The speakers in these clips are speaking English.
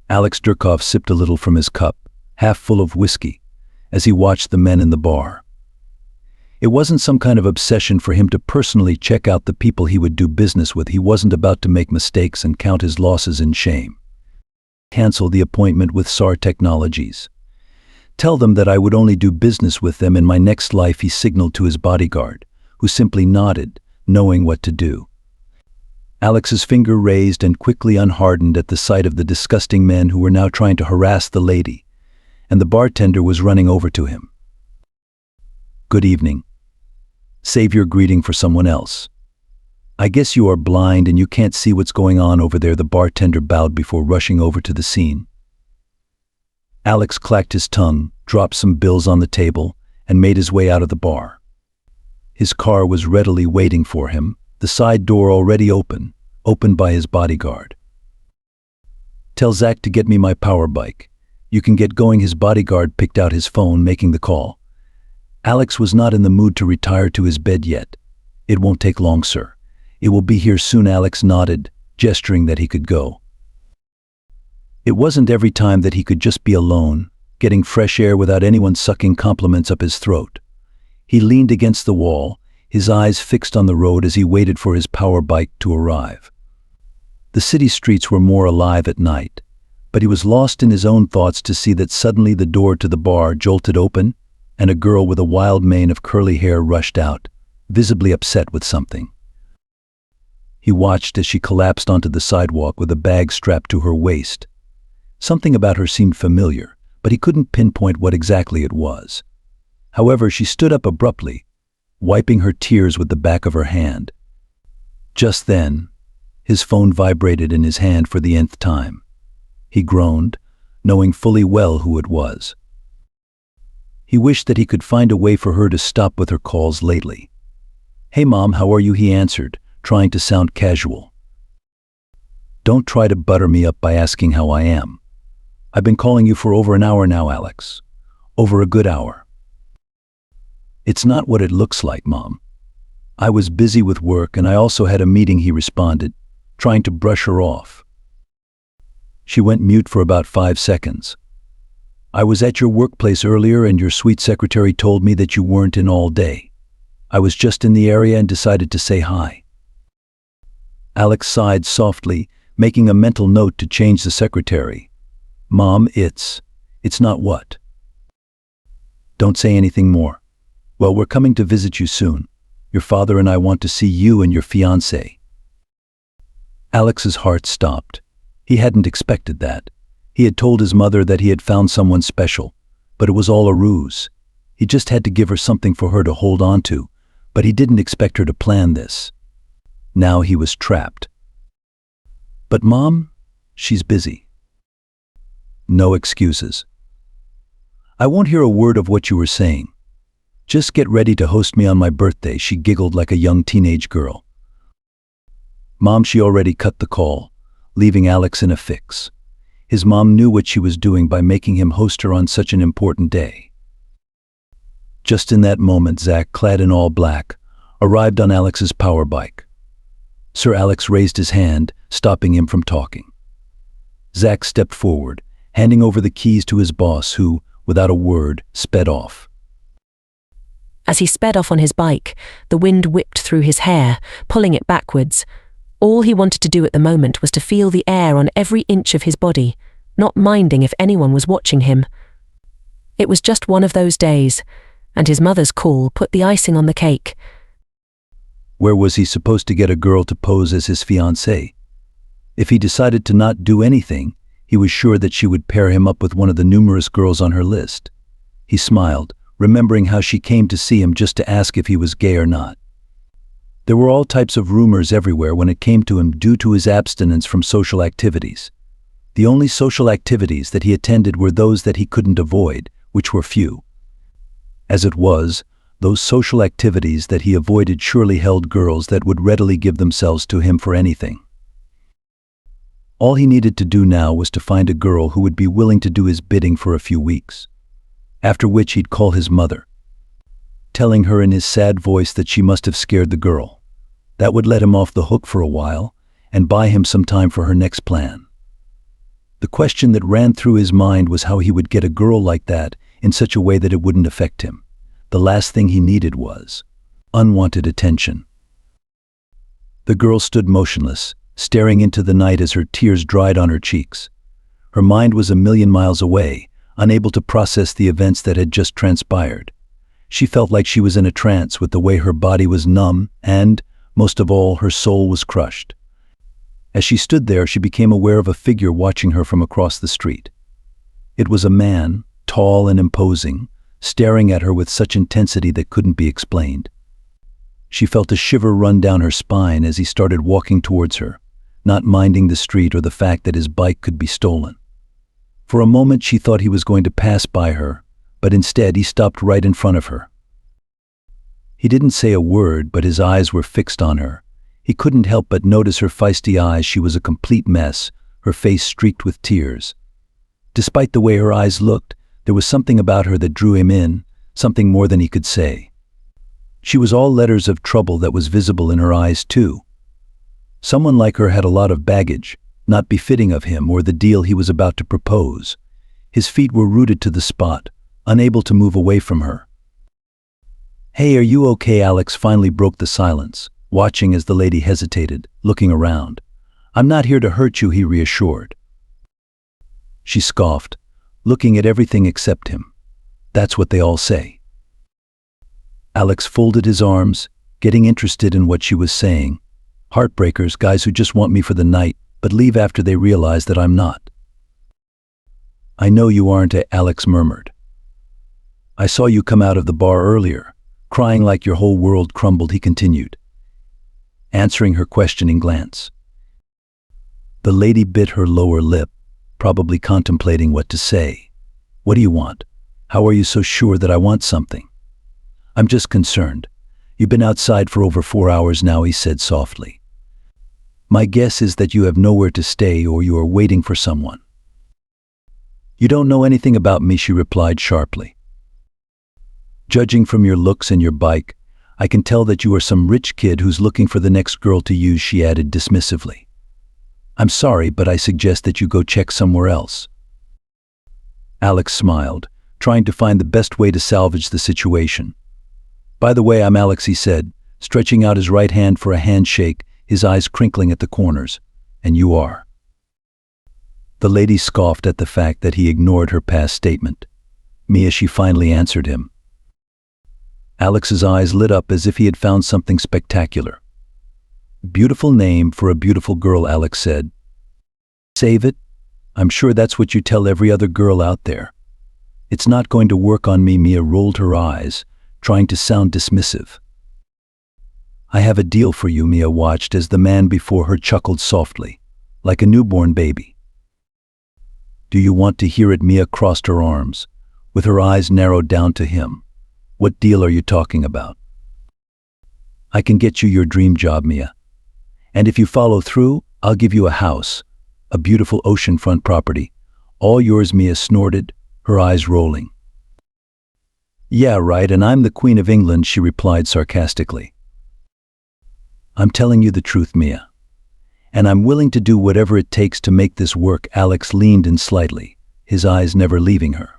Alex Durkov sipped a little from his cup, half full of whiskey, as he watched the men in the bar. It wasn't some kind of obsession for him to personally check out the people he would do business with. He wasn't about to make mistakes and count his losses in shame. Cancel the appointment with SAR Technologies. Tell them that I would only do business with them in my next life, he signaled to his bodyguard, who simply nodded, knowing what to do. Alex's finger raised and quickly unhardened at the sight of the disgusting men who were now trying to harass the lady, and the bartender was running over to him. Good evening. Save your greeting for someone else. I guess you are blind and you can't see what's going on over there, the bartender bowed before rushing over to the scene. Alex clacked his tongue, dropped some bills on the table, and made his way out of the bar. His car was readily waiting for him, the side door already opened by his bodyguard. Tell Zach to get me my power bike. You can get going. His bodyguard picked out his phone, making the call. Alex was not in the mood to retire to his bed yet. It won't take long, sir. It will be here soon. Alex nodded, gesturing that he could go. It wasn't every time that he could just be alone, getting fresh air without anyone sucking compliments up his throat. He leaned against the wall, his eyes fixed on the road as he waited for his power bike to arrive. The city streets were more alive at night, but he was lost in his own thoughts to see that suddenly the door to the bar jolted open, and a girl with a wild mane of curly hair rushed out, visibly upset with something. He watched as she collapsed onto the sidewalk with a bag strapped to her waist. Something about her seemed familiar, but he couldn't pinpoint what exactly it was. However, she stood up abruptly, wiping her tears with the back of her hand. Just then, his phone vibrated in his hand for the nth time. He groaned, knowing fully well who it was. He wished that he could find a way for her to stop with her calls lately. "Hey Mom, how are you?" he answered, trying to sound casual. "Don't try to butter me up by asking how I am. I've been calling you for over an hour now, Alex. Over a good hour." "It's not what it looks like, Mom. I was busy with work and I also had a meeting," he responded, trying to brush her off. She went mute for about 5 seconds. "I was at your workplace earlier and your sweet secretary told me that you weren't in all day. I was just in the area and decided to say hi." Alex sighed softly, making a mental note to change the secretary. "Mom, it's not what?" "Don't say anything more. Well, we're coming to visit you soon. Your father and I want to see you and your fiancé." Alex's heart stopped. He hadn't expected that. He had told his mother that he had found someone special, but it was all a ruse. He just had to give her something for her to hold on to, but he didn't expect her to plan this. Now he was trapped. "But Mom, she's busy." "No excuses. I won't hear a word of what you were saying. Just get ready to host me on my birthday," she giggled like a young teenage girl. Mom, she already cut the call, leaving Alex in a fix. His mom knew what she was doing by making him host her on such an important day. Just in that moment, Zach, clad in all black, arrived on Alex's power bike. Sir Alex raised his hand, stopping him from talking. Zach stepped forward, handing over the keys to his boss, who, without a word, sped off. As he sped off on his bike, the wind whipped through his hair, pulling it backwards. All he wanted to do at the moment was to feel the air on every inch of his body, not minding if anyone was watching him. It was just one of those days, and his mother's call put the icing on the cake. Where was he supposed to get a girl to pose as his fiancée? If he decided to not do anything, he was sure that she would pair him up with one of the numerous girls on her list. He smiled, remembering how she came to see him just to ask if he was gay or not. There were all types of rumors everywhere when it came to him due to his abstinence from social activities. The only social activities that he attended were those that he couldn't avoid, which were few. As it was, those social activities that he avoided surely held girls that would readily give themselves to him for anything. All he needed to do now was to find a girl who would be willing to do his bidding for a few weeks, after which he'd call his mother, telling her in his sad voice that she must have scared the girl. That would let him off the hook for a while and buy him some time for her next plan. The question that ran through his mind was how he would get a girl like that in such a way that it wouldn't affect him. The last thing he needed was unwanted attention. The girl stood motionless, staring into the night as her tears dried on her cheeks. Her mind was a million miles away, unable to process the events that had just transpired. She felt like she was in a trance with the way her body was numb and, most of all, her soul was crushed. As she stood there, she became aware of a figure watching her from across the street. It was a man, tall and imposing, staring at her with such intensity that couldn't be explained. She felt a shiver run down her spine as he started walking towards her, not minding the street or the fact that his bike could be stolen. For a moment she thought he was going to pass by her, but instead he stopped right in front of her. He didn't say a word, but his eyes were fixed on her. He couldn't help but notice her feisty eyes. She was a complete mess, her face streaked with tears. Despite the way her eyes looked, there was something about her that drew him in, something more than he could say. She was all letters of trouble that was visible in her eyes too. Someone like her had a lot of baggage, not befitting of him or the deal he was about to propose. His feet were rooted to the spot, unable to move away from her. "Hey, are you okay?" Alex finally broke the silence, watching as the lady hesitated, looking around. "I'm not here to hurt you," he reassured. She scoffed, looking at everything except him. "That's what they all say." Alex folded his arms, getting interested in what she was saying. "Heartbreakers, guys who just want me for the night, but leave after they realize that I'm not." "I know you aren't," Alex murmured. "I saw you come out of the bar earlier, crying like your whole world crumbled," he continued, answering her questioning glance. The lady bit her lower lip, probably contemplating what to say. "What do you want? How are you so sure that I want something?" "I'm just concerned. You've been outside for over 4 hours now," he said softly. "My guess is that you have nowhere to stay or you are waiting for someone." "You don't know anything about me," she replied sharply. "Judging from your looks and your bike, I can tell that you are some rich kid who's looking for the next girl to use," she added dismissively. "I'm sorry, but I suggest that you go check somewhere else." Alex smiled, trying to find the best way to salvage the situation. "By the way, I'm Alex," he said, stretching out his right hand for a handshake, his eyes crinkling at the corners. "And you are?" The lady scoffed at the fact that he ignored her past statement. "Mia," she finally answered him. Alex's eyes lit up as if he had found something spectacular. "Beautiful name for a beautiful girl," Alex said. "Save it? I'm sure that's what you tell every other girl out there." "It's not going to work on me," Mia rolled her eyes, trying to sound dismissive. "I have a deal for you," Mia watched as the man before her chuckled softly, like a newborn baby. "Do you want to hear it?" Mia crossed her arms, with her eyes narrowed down to him. "What deal are you talking about?" "I can get you your dream job, Mia. And if you follow through, I'll give you a house, a beautiful oceanfront property. All yours," Mia snorted, her eyes rolling. "Yeah, right, and I'm the Queen of England," she replied sarcastically. "I'm telling you the truth, Mia. And I'm willing to do whatever it takes to make this work." Alex leaned in slightly, his eyes never leaving her.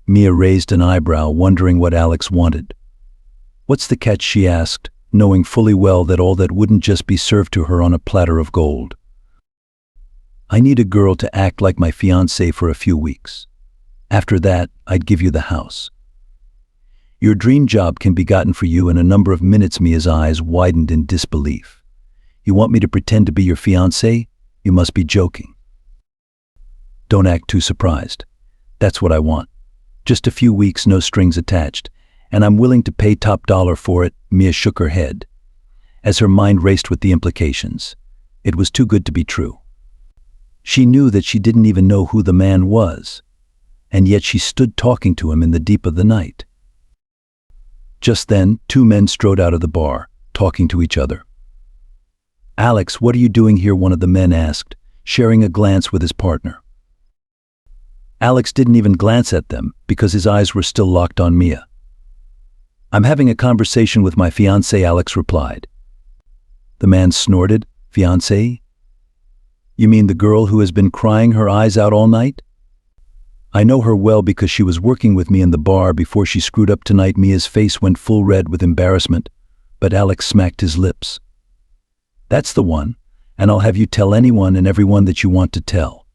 Mia raised an eyebrow, wondering what Alex wanted. "What's the catch?" she asked, knowing fully well that all that wouldn't just be served to her on a platter of gold. "I need a girl to act like my fiancée for a few weeks. After that, I'd give you the house. Your dream job can be gotten for you in a number of minutes." Mia's eyes widened in disbelief. "You want me to pretend to be your fiancé? You must be joking." "Don't act too surprised. That's what I want. Just a few weeks, no strings attached, and I'm willing to pay top dollar for it." Mia shook her head, as her mind raced with the implications. It was too good to be true. She knew that she didn't even know who the man was, and yet she stood talking to him in the deep of the night. Just then, 2 men strode out of the bar, talking to each other. "Alex, what are you doing here?" one of the men asked, sharing a glance with his partner. Alex didn't even glance at them because his eyes were still locked on Mia. "I'm having a conversation with my fiancé," Alex replied. The man snorted. "Fiancé?" You mean the girl who has been crying her eyes out all night? I know her well because she was working with me in the bar before she screwed up tonight. Mia's face went full red with embarrassment, but Alex smacked his lips. That's the one, and I'll have you tell anyone and everyone that you want to tell.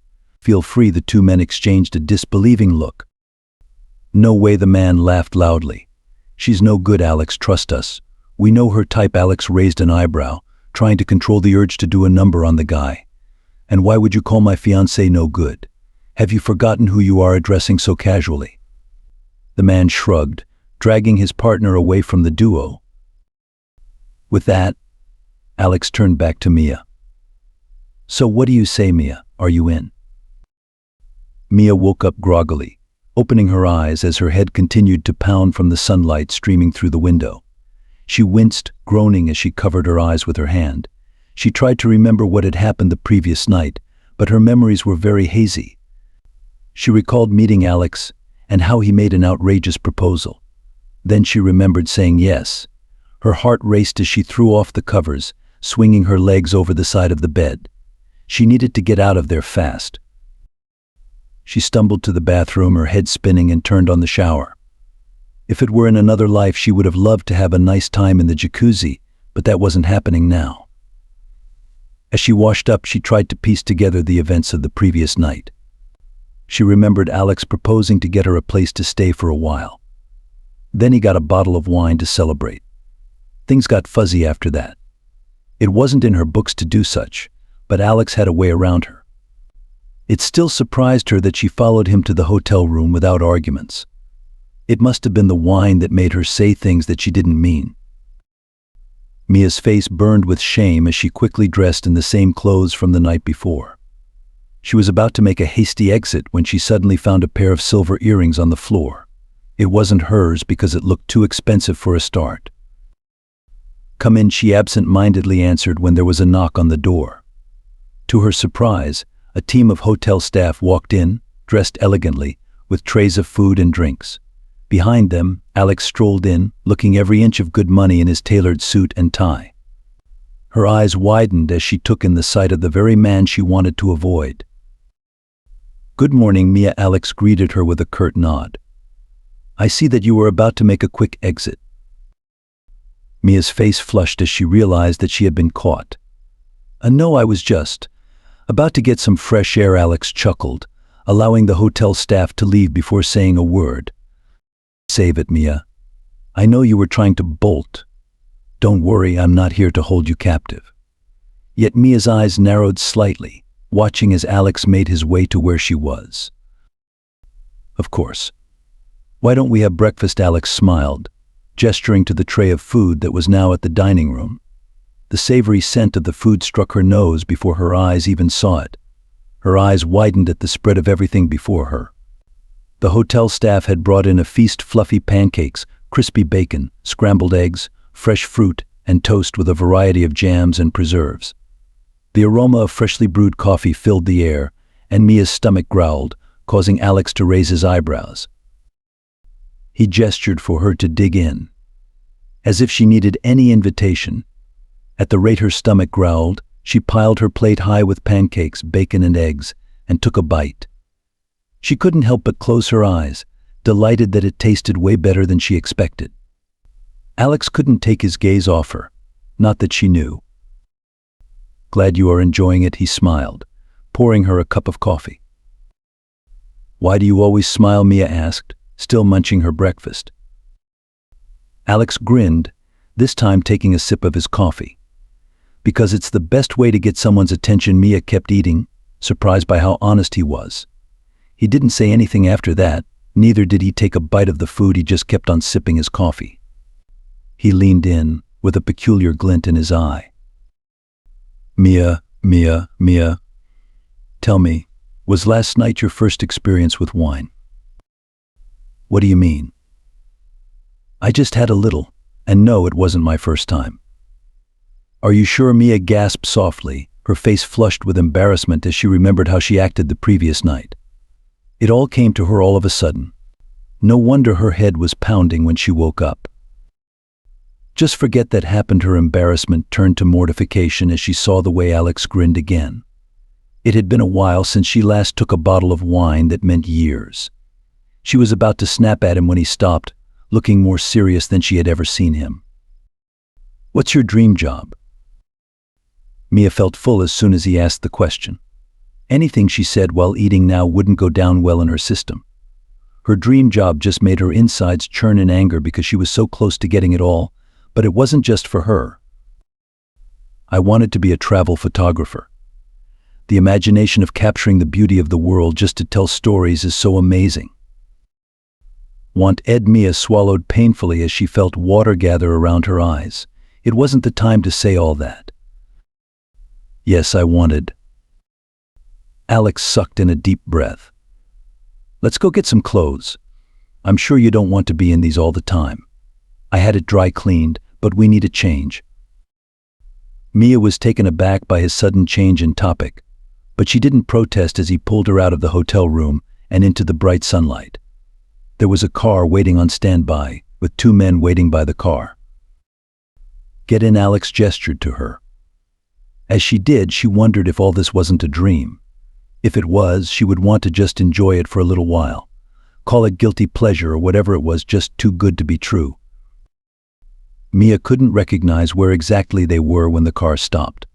Feel free. The two men exchanged a disbelieving look. No way, the man laughed loudly. She's no good, Alex, trust us. We know her type. Alex raised an eyebrow, trying to control the urge to do a number on the guy. And why would you call my fiancé no good? Have you forgotten who you are addressing so casually? The man shrugged, dragging his partner away from the duo. With that, Alex turned back to Mia. So what do you say, Mia? Are you in? Mia woke up groggily, opening her eyes as her head continued to pound from the sunlight streaming through the window. She winced, groaning as she covered her eyes with her hand. She tried to remember what had happened the previous night, but her memories were very hazy. She recalled meeting Alex and how he made an outrageous proposal. Then she remembered saying yes. Her heart raced as she threw off the covers, swinging her legs over the side of the bed. She needed to get out of there fast. She stumbled to the bathroom, her head spinning, and turned on the shower. If it were in another life, she would have loved to have a nice time in the jacuzzi, but that wasn't happening now. As she washed up, she tried to piece together the events of the previous night. She remembered Alex proposing to get her a place to stay for a while. Then he got a bottle of wine to celebrate. Things got fuzzy after that. It wasn't in her books to do such, but Alex had a way around her. It still surprised her that she followed him to the hotel room without arguments. It must have been the wine that made her say things that she didn't mean. Mia's face burned with shame as she quickly dressed in the same clothes from the night before. She was about to make a hasty exit when she suddenly found a pair of silver earrings on the floor. It wasn't hers because it looked too expensive for a start. "Come in," she absent-mindedly answered when there was a knock on the door. To her surprise, a team of hotel staff walked in, dressed elegantly, with trays of food and drinks. Behind them, Alex strolled in, looking every inch of good money in his tailored suit and tie. Her eyes widened as she took in the sight of the very man she wanted to avoid. "Good morning, Mia." Alex greeted her with a curt nod. "I see that you were about to make a quick exit." Mia's face flushed as she realized that she had been caught. No, I was just about to get some fresh air." Alex chuckled, allowing the hotel staff to leave before saying a word. "Save it, Mia. I know you were trying to bolt. Don't worry, I'm not here to hold you captive." Yet Mia's eyes narrowed slightly, watching as Alex made his way to where she was. "Of course. Why don't we have breakfast?" Alex smiled, gesturing to the tray of food that was now at the dining room. The savory scent of the food struck her nose before her eyes even saw it. Her eyes widened at the spread of everything before her. The hotel staff had brought in a feast: fluffy pancakes, crispy bacon, scrambled eggs, fresh fruit, and toast with a variety of jams and preserves. The aroma of freshly brewed coffee filled the air, and Mia's stomach growled, causing Alex to raise his eyebrows. He gestured for her to dig in, as if she needed any invitation. At the rate her stomach growled, she piled her plate high with pancakes, bacon, and eggs, and took a bite. She couldn't help but close her eyes, delighted that it tasted way better than she expected. Alex couldn't take his gaze off her, not that she knew. "Glad you are enjoying it," he smiled, pouring her a cup of coffee. "Why do you always smile?" Mia asked, still munching her breakfast. Alex grinned, this time taking a sip of his coffee. "Because it's the best way to get someone's attention." Mia kept eating, surprised by how honest he was. He didn't say anything after that, neither did he take a bite of the food. He just kept on sipping his coffee. He leaned in, with a peculiar glint in his eye. Mia, tell me, was last night your first experience with wine?" "What do you mean?" "I just had a little, and no, it wasn't my first time." "Are you sure?" Mia gasped softly, her face flushed with embarrassment as she remembered how she acted the previous night. It all came to her all of a sudden. No wonder her head was pounding when she woke up. Just forget that happened. Her embarrassment turned to mortification as she saw the way Alex grinned again. It had been a while since she last took a bottle of wine that meant years. She was about to snap at him when he stopped, looking more serious than she had ever seen him. "What's your dream job?" Mia felt full as soon as he asked the question. Anything she said while eating now wouldn't go down well in her system. Her dream job just made her insides churn in anger because she was so close to getting it all, but it wasn't just for her. "I wanted to be a travel photographer. The imagination of capturing the beauty of the world just to tell stories is so amazing." "Want Ed?" Mia swallowed painfully as she felt water gather around her eyes. It wasn't the time to say all that. "Yes, I wanted." Alex sucked in a deep breath. "Let's go get some clothes. I'm sure you don't want to be in these all the time. I had it dry cleaned, but we need a change." Mia was taken aback by his sudden change in topic, but she didn't protest as he pulled her out of the hotel room and into the bright sunlight. There was a car waiting on standby, with 2 men waiting by the car. "Get in," Alex gestured to her. As she did, she wondered if all this wasn't a dream. If it was, she would want to just enjoy it for a little while. Call it guilty pleasure or whatever it was, just too good to be true. Mia couldn't recognize where exactly they were when the car stopped.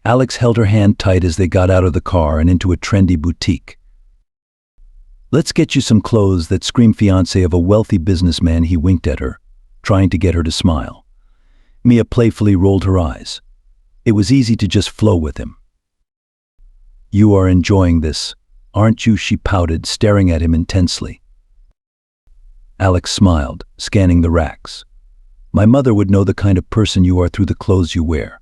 Alex held her hand tight as they got out of the car and into a trendy boutique. "Let's get you some clothes that scream fiancé of a wealthy businessman," he winked at her, trying to get her to smile. Mia playfully rolled her eyes. It was easy to just flow with him. "You are enjoying this, aren't you?" she pouted, staring at him intensely. Alex smiled, scanning the racks. "My mother would know the kind of person you are through the clothes you wear."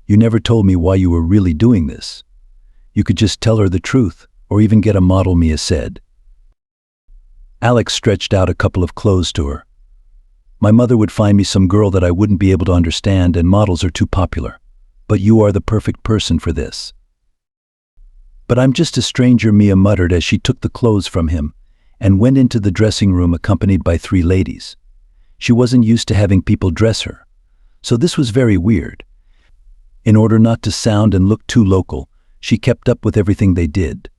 "You never told me why you were really doing this. You could just tell her the truth, or even get a model," Mia said. Alex stretched out a couple of clothes to her. "My mother would find me some girl that I wouldn't be able to understand, and models are too popular. But you are the perfect person for this." "But I'm just a stranger," Mia muttered as she took the clothes from him and went into the dressing room accompanied by 3 ladies. She wasn't used to having people dress her, so this was very weird. In order not to sound and look too local, she kept up with everything they did.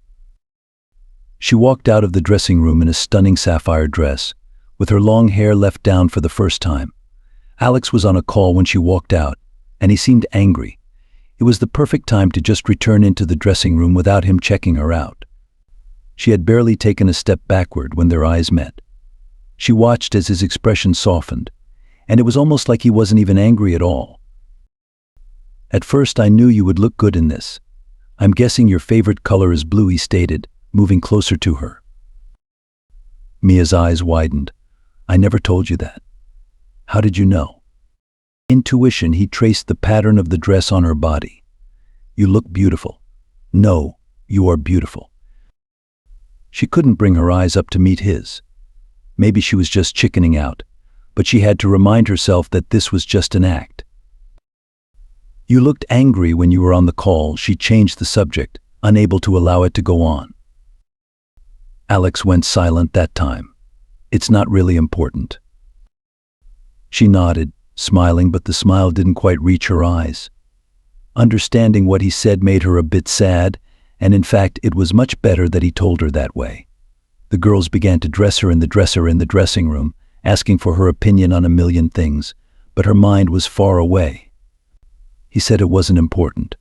She walked out of the dressing room in a stunning sapphire dress, with her long hair left down for the first time. Alex was on a call when she walked out, and he seemed angry. It was the perfect time to just return into the dressing room without him checking her out. She had barely taken a step backward when their eyes met. She watched as his expression softened, and it was almost like he wasn't even angry at all. "At first I knew you would look good in this. I'm guessing your favorite color is blue," he stated, moving closer to her. Mia's eyes widened. "I never told you that." "How did you know?" Intuition, he traced the pattern of the dress on her body. "You look beautiful. No, you are beautiful." She couldn't bring her eyes up to meet his. Maybe she was just chickening out, but she had to remind herself that this was just an act. "You looked angry when you were on the call," she changed the subject, unable to allow it to go on. Alex went silent that time. "It's not really important." She nodded, smiling, but the smile didn't quite reach her eyes. Understanding what he said made her a bit sad, and in fact it was much better that he told her that way. The girls began to dress her in the dresser in the dressing room, asking for her opinion on a million things, but her mind was far away. He said it wasn't important.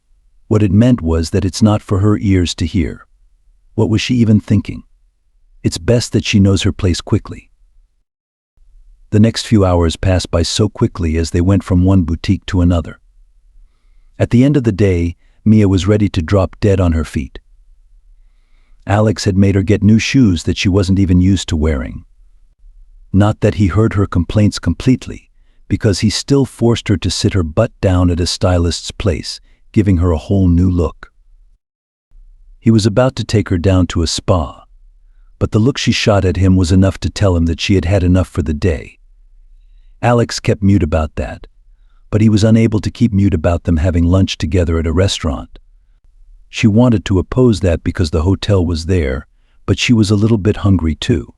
What it meant was that it's not for her ears to hear. What was she even thinking? It's best that she knows her place quickly. The next few hours passed by so quickly as they went from one boutique to another. At the end of the day, Mia was ready to drop dead on her feet. Alex had made her get new shoes that she wasn't even used to wearing. Not that he heard her complaints completely, because he still forced her to sit her butt down at a stylist's place, giving her a whole new look. He was about to take her down to a spa, but the look she shot at him was enough to tell him that she had had enough for the day. Alex kept mute about that, but he was unable to keep mute about them having lunch together at a restaurant. She wanted to oppose that because the hotel was there, but she was a little bit hungry too.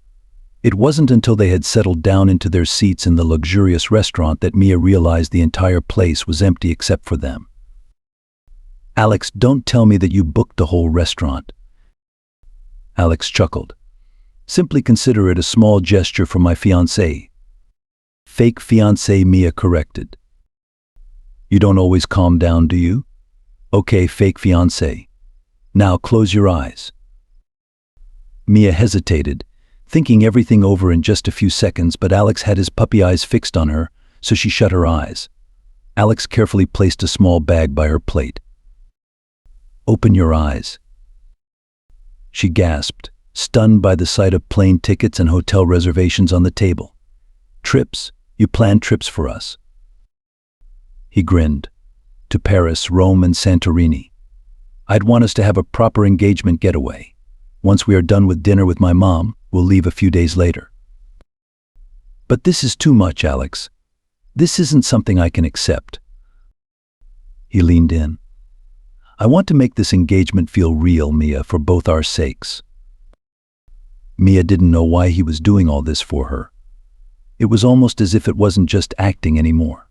It wasn't until they had settled down into their seats in the luxurious restaurant that Mia realized the entire place was empty except for them. Alex, don't tell me that you booked the whole restaurant. Alex chuckled. Simply consider it a small gesture from my fiancé. Fake fiancé, Mia corrected. You don't always calm down, do you? Okay, fake fiancé. Now close your eyes. Mia hesitated, thinking everything over in just a few seconds, but Alex had his puppy eyes fixed on her, so she shut her eyes. Alex carefully placed a small bag by her plate. Open your eyes. She gasped, stunned by the sight of plane tickets and hotel reservations on the table. Trips? You planned trips for us? He grinned. To Paris, Rome, and Santorini. I'd want us to have a proper engagement getaway. Once we are done with dinner with my mom, we'll leave a few days later. But this is too much, Alex. This isn't something I can accept. He leaned in. I want to make this engagement feel real, Mia, for both our sakes. Mia didn't know why he was doing all this for her. It was almost as if it wasn't just acting anymore.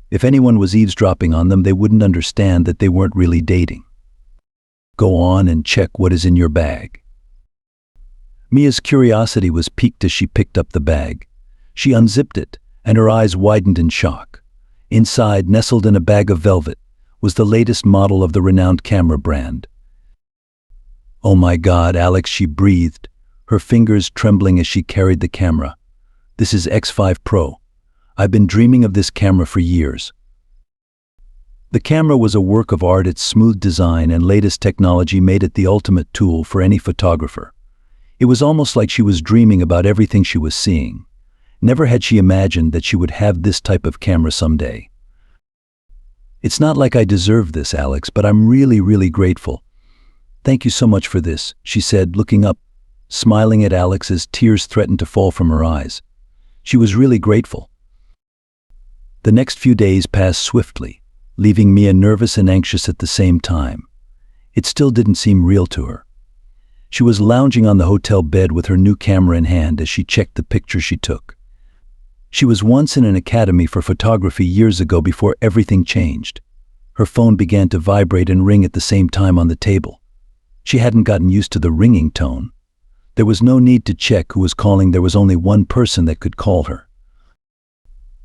If anyone was eavesdropping on them, they wouldn't understand that they weren't really dating. Go on and check what is in your bag. Mia's curiosity was piqued as she picked up the bag. She unzipped it, and her eyes widened in shock. Inside, nestled in a bag of velvet, was the latest model of the renowned camera brand. Oh my God, Alex, she breathed, her fingers trembling as she carried the camera. This is X5 Pro. I've been dreaming of this camera for years. The camera was a work of art. Its smooth design and latest technology made it the ultimate tool for any photographer. It was almost like she was dreaming about everything she was seeing. Never had she imagined that she would have this type of camera someday. It's not like I deserve this, Alex, but I'm really grateful. Thank you so much for this, she said, looking up, smiling at Alex as tears threatened to fall from her eyes. She was really grateful. The next few days passed swiftly, leaving Mia nervous and anxious at the same time. It still didn't seem real to her. She was lounging on the hotel bed with her new camera in hand as she checked the pictures she took. She was once in an academy for photography years ago before everything changed. Her phone began to vibrate and ring at the same time on the table. She hadn't gotten used to the ringing tone. There was no need to check who was calling. There was only one person that could call her.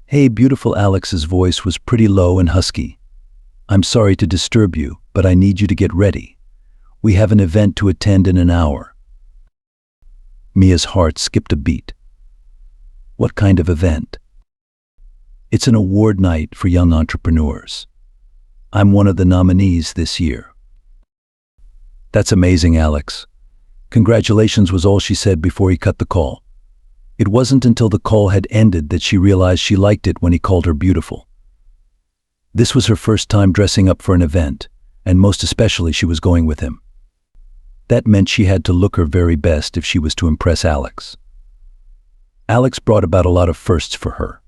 Hey, beautiful. Alex's voice was pretty low and husky. I'm sorry to disturb you, but I need you to get ready. We have an event to attend in an hour. Mia's heart skipped a beat. What kind of event? It's an award night for young entrepreneurs. I'm one of the nominees this year. That's amazing, Alex. Congratulations, was all she said before he cut the call. It wasn't until the call had ended that she realized she liked it when he called her beautiful. This was her first time dressing up for an event, and most especially she was going with him. That meant she had to look her very best if she was to impress Alex. Alex brought about a lot of firsts for her.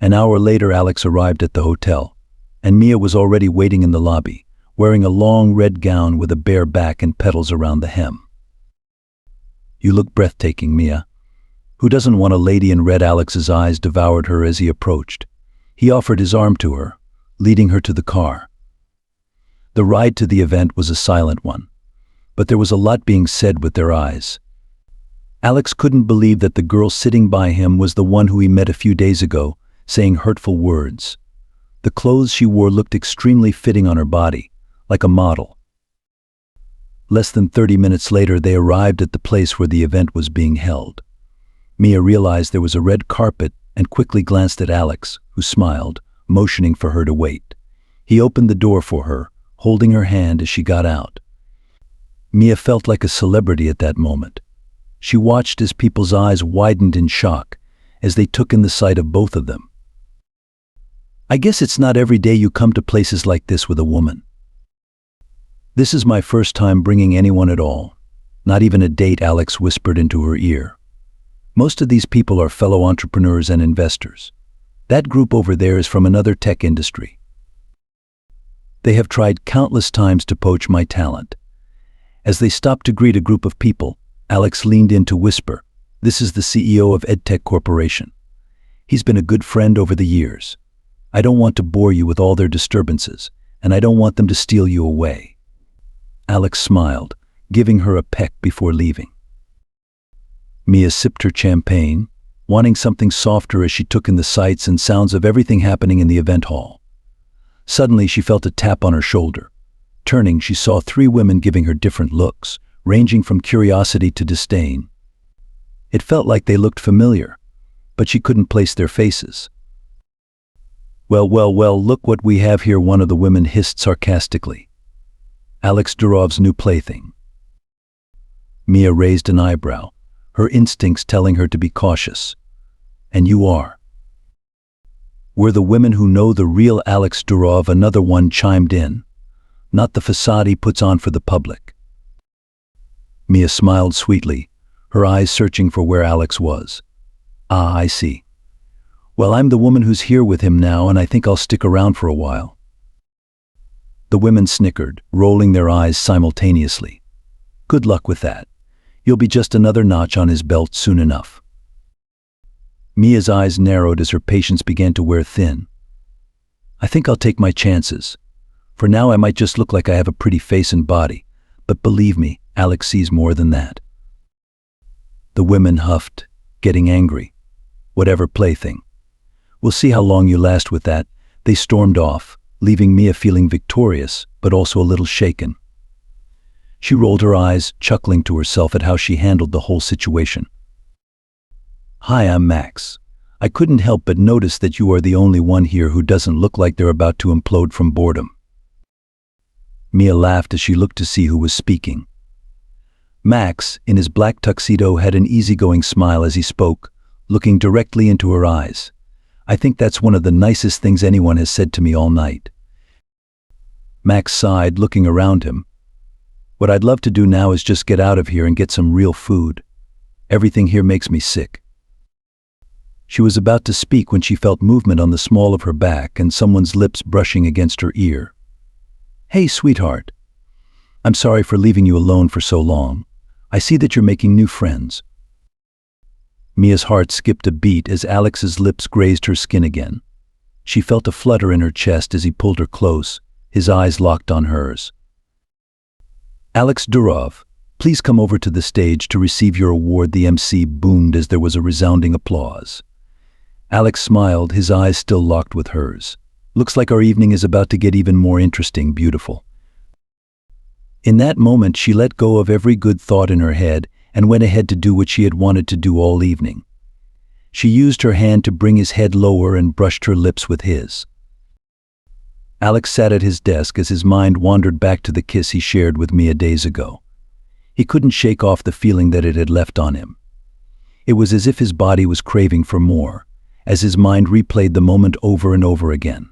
An hour later, Alex arrived at the hotel, and Mia was already waiting in the lobby, wearing a long red gown with a bare back and petals around the hem. You look breathtaking, Mia. Who doesn't want a lady in red? Alex's eyes devoured her as he approached. He offered his arm to her, leading her to the car. The ride to the event was a silent one, but there was a lot being said with their eyes. Alex couldn't believe that the girl sitting by him was the one who he met a few days ago, saying hurtful words. The clothes she wore looked extremely fitting on her body, like a model. Less than 30 minutes later, they arrived at the place where the event was being held. Mia realized there was a red carpet and quickly glanced at Alex, who smiled, motioning for her to wait. He opened the door for her, holding her hand as she got out. Mia felt like a celebrity at that moment. She watched as people's eyes widened in shock as they took in the sight of both of them. I guess it's not every day you come to places like this with a woman. This is my first time bringing anyone at all. Not even a date, Alex whispered into her ear. Most of these people are fellow entrepreneurs and investors. That group over there is from another tech industry. They have tried countless times to poach my talent. As they stopped to greet a group of people, Alex leaned in to whisper, "This is the CEO of EdTech Corporation. He's been a good friend over the years. I don't want to bore you with all their disturbances, and I don't want them to steal you away." Alex smiled, giving her a peck before leaving. Mia sipped her champagne, wanting something softer as she took in the sights and sounds of everything happening in the event hall. Suddenly, she felt a tap on her shoulder. Turning, she saw 3 women giving her different looks, ranging from curiosity to disdain. It felt like they looked familiar, but she couldn't place their faces. "Well, well, well, look what we have here," one of the women hissed sarcastically. Alex Durov's new plaything. Mia raised an eyebrow, her instincts telling her to be cautious. "And you are?" "We're the women who know the real Alex Durov," another one chimed in. "Not the facade he puts on for the public." Mia smiled sweetly, her eyes searching for where Alex was. "Ah, I see. Well, I'm the woman who's here with him now, and I think I'll stick around for a while." The women snickered, rolling their eyes simultaneously. "Good luck with that. You'll be just another notch on his belt soon enough." Mia's eyes narrowed as her patience began to wear thin. "I think I'll take my chances. For now, I might just look like I have a pretty face and body, but believe me, Alex sees more than that." The women huffed, getting angry. "Whatever, plaything. We'll see how long you last with that." They stormed off, leaving Mia feeling victorious, but also a little shaken. She rolled her eyes, chuckling to herself at how she handled the whole situation. "Hi, I'm Max. I couldn't help but notice that you are the only one here who doesn't look like they're about to implode from boredom." Mia laughed as she looked to see who was speaking. Max, in his black tuxedo, had an easygoing smile as he spoke, looking directly into her eyes. "I think that's one of the nicest things anyone has said to me all night." Max sighed, looking around him. "What I'd love to do now is just get out of here and get some real food. Everything here makes me sick." She was about to speak when she felt movement on the small of her back and someone's lips brushing against her ear. "Hey, sweetheart. I'm sorry for leaving you alone for so long. I see that you're making new friends." Mia's heart skipped a beat as Alex's lips grazed her skin again. She felt a flutter in her chest as he pulled her close, his eyes locked on hers. "Alex Durov, please come over to the stage to receive your award," the MC boomed as there was a resounding applause. Alex smiled, his eyes still locked with hers. "Looks like our evening is about to get even more interesting, beautiful." In that moment, she let go of every good thought in her head and went ahead to do what she had wanted to do all evening. She used her hand to bring his head lower and brushed her lips with his. Alex sat at his desk as his mind wandered back to the kiss he shared with Mia days ago. He couldn't shake off the feeling that it had left on him. It was as if his body was craving for more, as his mind replayed the moment over and over again.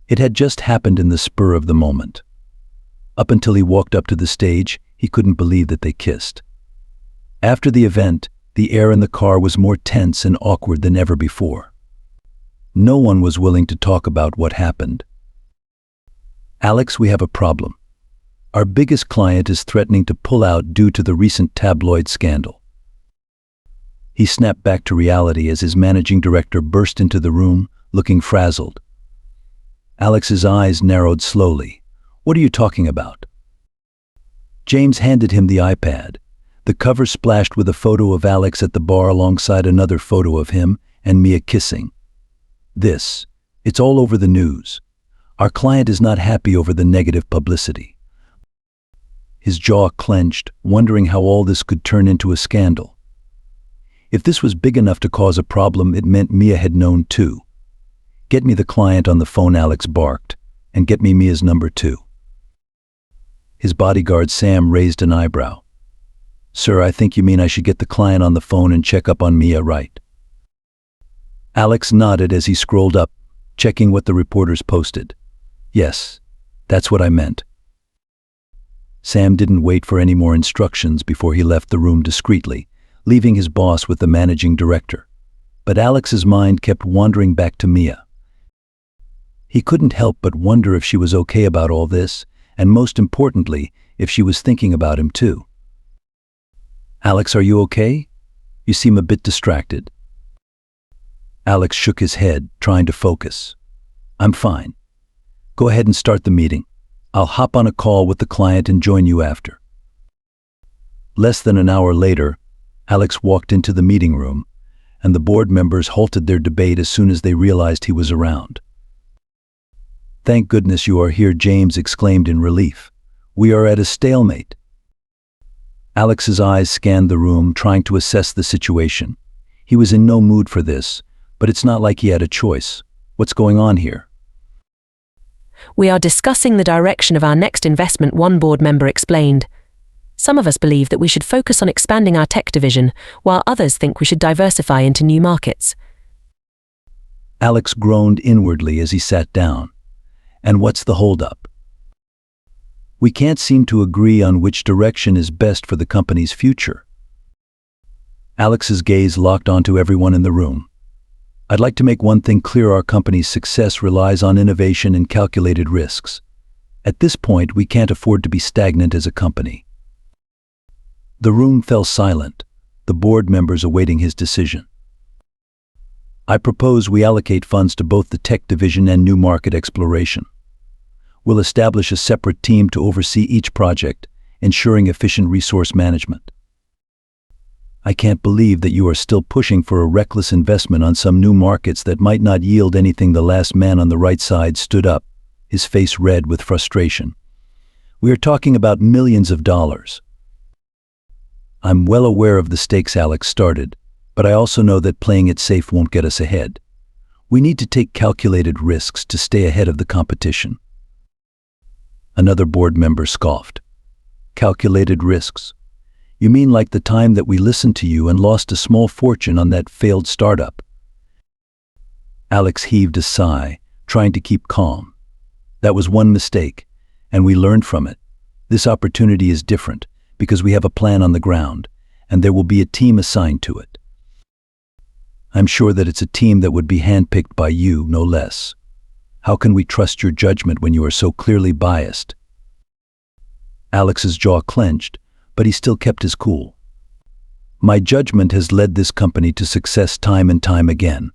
It had just happened in the spur of the moment. Up until he walked up to the stage, he couldn't believe that they kissed. After the event, the air in the car was more tense and awkward than ever before. No one was willing to talk about what happened. "Alex, we have a problem. Our biggest client is threatening to pull out due to the recent tabloid scandal." He snapped back to reality as his managing director burst into the room, looking frazzled. Alex's eyes narrowed slowly. "What are you talking about?" James handed him the iPad. The cover splashed with a photo of Alex at the bar alongside another photo of him and Mia kissing. It's all over the news. Our client is not happy over the negative publicity." His jaw clenched, wondering how all this could turn into a scandal. If this was big enough to cause a problem, it meant Mia had known too. "Get me the client on the phone," Alex barked, "and get me Mia's number too." His bodyguard Sam raised an eyebrow. "Sir, I think you mean I should get the client on the phone and check up on Mia, right?" Alex nodded as he scrolled up, checking what the reporters posted. "Yes, that's what I meant." Sam didn't wait for any more instructions before he left the room discreetly, leaving his boss with the managing director. But Alex's mind kept wandering back to Mia. He couldn't help but wonder if she was okay about all this, and most importantly, if she was thinking about him too. "Alex, are you okay? You seem a bit distracted." Alex shook his head, trying to focus. "I'm fine. Go ahead and start the meeting. I'll hop on a call with the client and join you after. Less than an hour later, Alex walked into the meeting room, and the board members halted their debate as soon as they realized he was around. "Thank goodness you are here," James exclaimed in relief. "We are at a stalemate." Alex's eyes scanned the room, trying to assess the situation. He was in no mood for this, but it's not like he had a choice. What's going on here? "We are discussing the direction of our next investment," one board member explained. "Some of us believe that we should focus on expanding our tech division, while others think we should diversify into new markets." Alex groaned inwardly as he sat down. And what's the holdup? We can't seem to agree on which direction is best for the company's future. Alex's gaze locked onto everyone in the room. "I'd like to make one thing clear: our company's success relies on innovation and calculated risks. At this point, we can't afford to be stagnant as a company." The room fell silent, the board members awaiting his decision. "I propose we allocate funds to both the tech division and new market exploration. We'll establish a separate team to oversee each project, ensuring efficient resource management." "I can't believe that you are still pushing for a reckless investment on some new markets that might not yield anything." The last man on the right side stood up, his face red with frustration. "We are talking about millions of dollars." "I'm well aware of the stakes," Alex started, "but I also know that playing it safe won't get us ahead. We need to take calculated risks to stay ahead of the competition." Another board member scoffed. "Calculated risks? You mean like the time that we listened to you and lost a small fortune on that failed startup?" Alex heaved a sigh, trying to keep calm. "That was one mistake, and we learned from it. This opportunity is different because we have a plan on the ground, and there will be a team assigned to it. I'm sure that it's a team that would be handpicked by you, no less. How can we trust your judgment when you are so clearly biased?" Alex's jaw clenched, but he still kept his cool. "My judgment has led this company to success time and time again.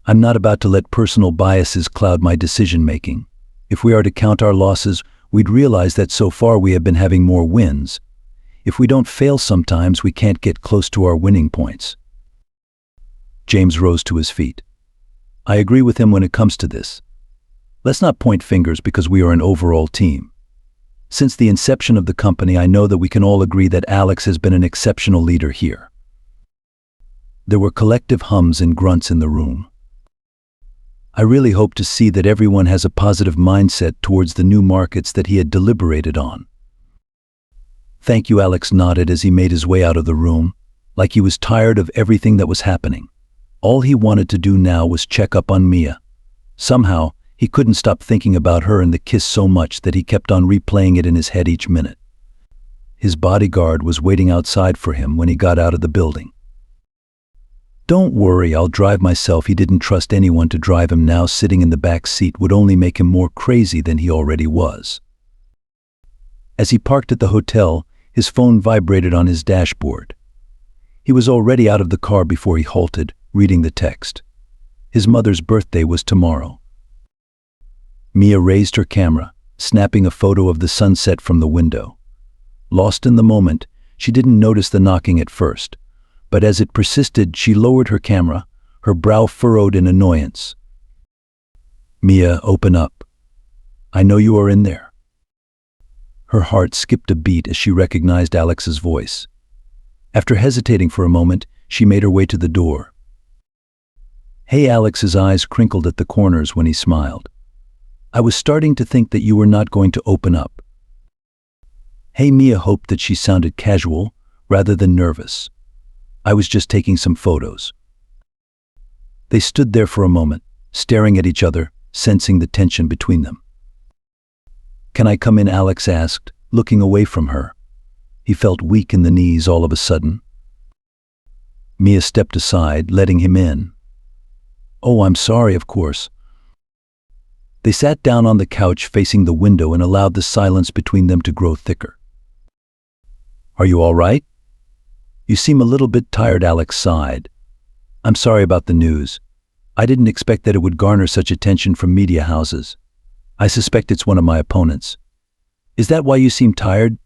I'm not about to let personal biases cloud my decision-making. If we are to count our losses, we'd realize that so far we have been having more wins. If we don't fail sometimes, we can't get close to our winning points." James rose to his feet. "I agree with him when it comes to this. Let's not point fingers because we are an overall team. Since the inception of the company, I know that we can all agree that Alex has been an exceptional leader here." There were collective hums and grunts in the room. "I really hope to see that everyone has a positive mindset towards the new markets that he had deliberated on." "Thank you," Alex nodded as he made his way out of the room, like he was tired of everything that was happening. All he wanted to do now was check up on Mia. Somehow, he couldn't stop thinking about her and the kiss so much that he kept on replaying it in his head each minute. His bodyguard was waiting outside for him when he got out of the building. "Don't worry, I'll drive myself." He didn't trust anyone to drive him now. Sitting in the back seat would only make him more crazy than he already was. As he parked at the hotel, his phone vibrated on his dashboard. He was already out of the car before he halted, reading the text. His mother's birthday was tomorrow. Mia raised her camera, snapping a photo of the sunset from the window. Lost in the moment, she didn't notice the knocking at first, but as it persisted, she lowered her camera, her brow furrowed in annoyance. "Mia, open up. I know you are in there." Her heart skipped a beat as she recognized Alex's voice. After hesitating for a moment, she made her way to the door. "Hey," Alex's eyes crinkled at the corners when he smiled. "I was starting to think that you were not going to open up." "Hey," Mia hoped that she sounded casual rather than nervous. "I was just taking some photos." They stood there for a moment, staring at each other, sensing the tension between them. "Can I come in?" Alex asked, looking away from her. He felt weak in the knees all of a sudden. Mia stepped aside, letting him in. "Oh, I'm sorry, of course." They sat down on the couch facing the window and allowed the silence between them to grow thicker. "Are you all right? You seem a little bit tired," Alex sighed. "I'm sorry about the news. I didn't expect that it would garner such attention from media houses. I suspect it's one of my opponents. Is that why you seem tired?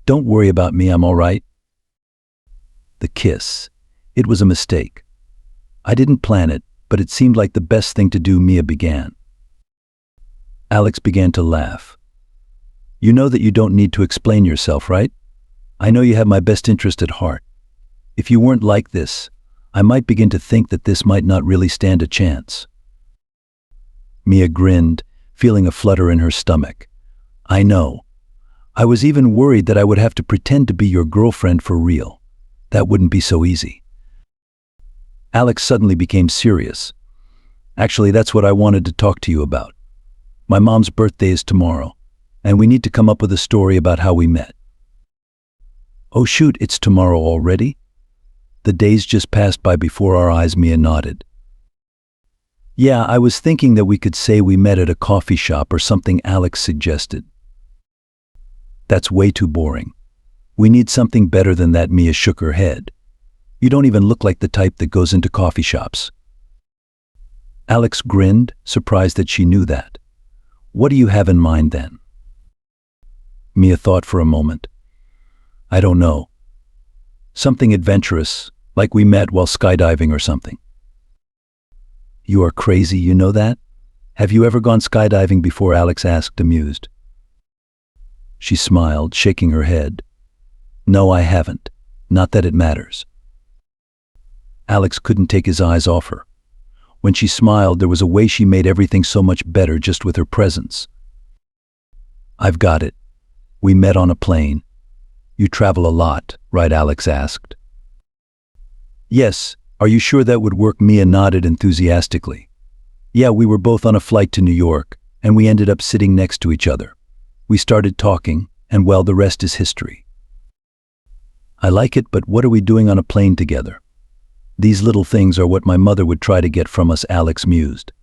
Don't worry about me, I'm all right. The kiss. It was a mistake. I didn't plan it, but it seemed like the best thing to do, Mia began. Alex began to laugh. You know that you don't need to explain yourself, right? I know you have my best interest at heart. If you weren't like this, I might begin to think that this might not really stand a chance. Mia grinned, feeling a flutter in her stomach. I know. I was even worried that I would have to pretend to be your girlfriend for real. That wouldn't be so easy. Alex suddenly became serious. Actually, that's what I wanted to talk to you about. My mom's birthday is tomorrow, and we need to come up with a story about how we met. Oh shoot, it's tomorrow already? The days just passed by before our eyes, Mia nodded. Yeah, I was thinking that we could say we met at a coffee shop or something, Alex suggested. That's way too boring. We need something better than that, Mia shook her head. You don't even look like the type that goes into coffee shops. Alex grinned, surprised that she knew that. What do you have in mind then? Mia thought for a moment. I don't know. Something adventurous, like we met while skydiving or something. You are crazy, you know that? Have you ever gone skydiving before? Alex asked, amused. She smiled, shaking her head. No, I haven't. Not that it matters. Alex couldn't take his eyes off her. When she smiled, there was a way she made everything so much better just with her presence. I've got it. We met on a plane. You travel a lot, right? Alex asked. Yes. Are you sure that would work? Mia nodded enthusiastically. Yeah, we were both on a flight to New York, and we ended up sitting next to each other. We started talking, and well, the rest is history. I like it, but what are we doing on a plane together? These little things are what my mother would try to get from us, Alex mused.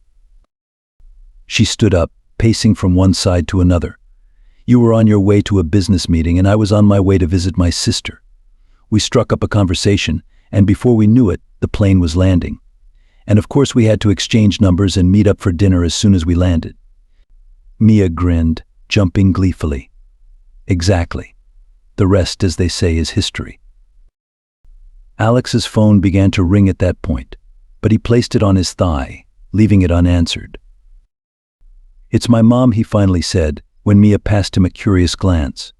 She stood up, pacing from one side to another. You were on your way to a business meeting, and I was on my way to visit my sister. We struck up a conversation, and before we knew it, the plane was landing. And of course we had to exchange numbers and meet up for dinner as soon as we landed. Mia grinned, jumping gleefully. Exactly. The rest, as they say, is history. Alex's phone began to ring at that point, but he placed it on his thigh, leaving it unanswered. It's my mom, he finally said, when Mia passed him a curious glance.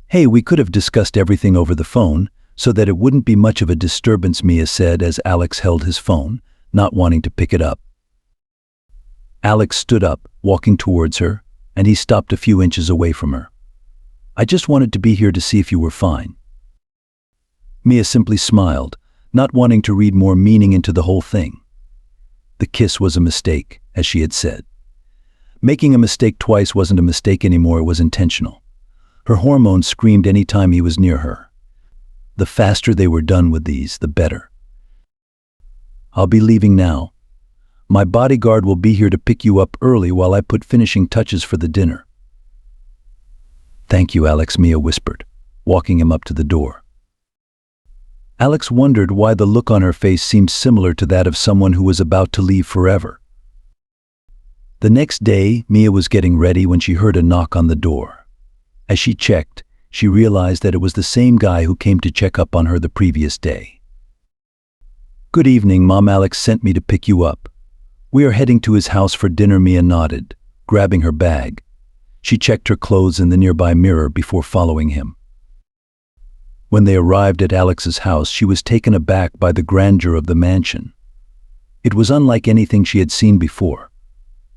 Hey, we could have discussed everything over the phone, so that it wouldn't be much of a disturbance, Mia said as Alex held his phone, not wanting to pick it up. Alex stood up, walking towards her, and he stopped a few inches away from her. I just wanted to be here to see if you were fine. Mia simply smiled, not wanting to read more meaning into the whole thing. The kiss was a mistake, as she had said. Making a mistake twice wasn't a mistake anymore, it was intentional. Her hormones screamed any time he was near her. The faster they were done with these, the better. I'll be leaving now. My bodyguard will be here to pick you up early while I put finishing touches for the dinner. Thank you, Alex, Mia whispered, walking him up to the door. Alex wondered why the look on her face seemed similar to that of someone who was about to leave forever. The next day, Mia was getting ready when she heard a knock on the door. As she checked, she realized that it was the same guy who came to check up on her the previous day. Good evening, Mom. Alex sent me to pick you up. We are heading to his house for dinner. Mia nodded, grabbing her bag. She checked her clothes in the nearby mirror before following him. When they arrived at Alex's house, she was taken aback by the grandeur of the mansion. It was unlike anything she had seen before.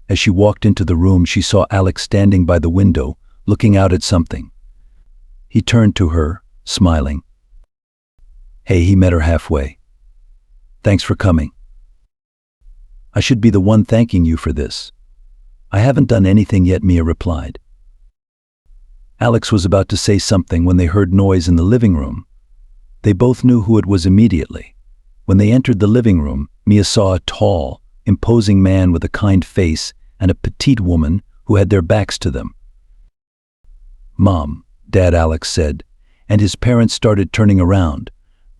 As she walked into the room, she saw Alex standing by the window, looking out at something. He turned to her, smiling. Hey, he met her halfway. Thanks for coming. I should be the one thanking you for this. I haven't done anything yet, Mia replied. Alex was about to say something when they heard noise in the living room. They both knew who it was immediately. When they entered the living room, Mia saw a tall, imposing man with a kind face and a petite woman who had their backs to them. Mom, Dad, Alex said, and his parents started turning around.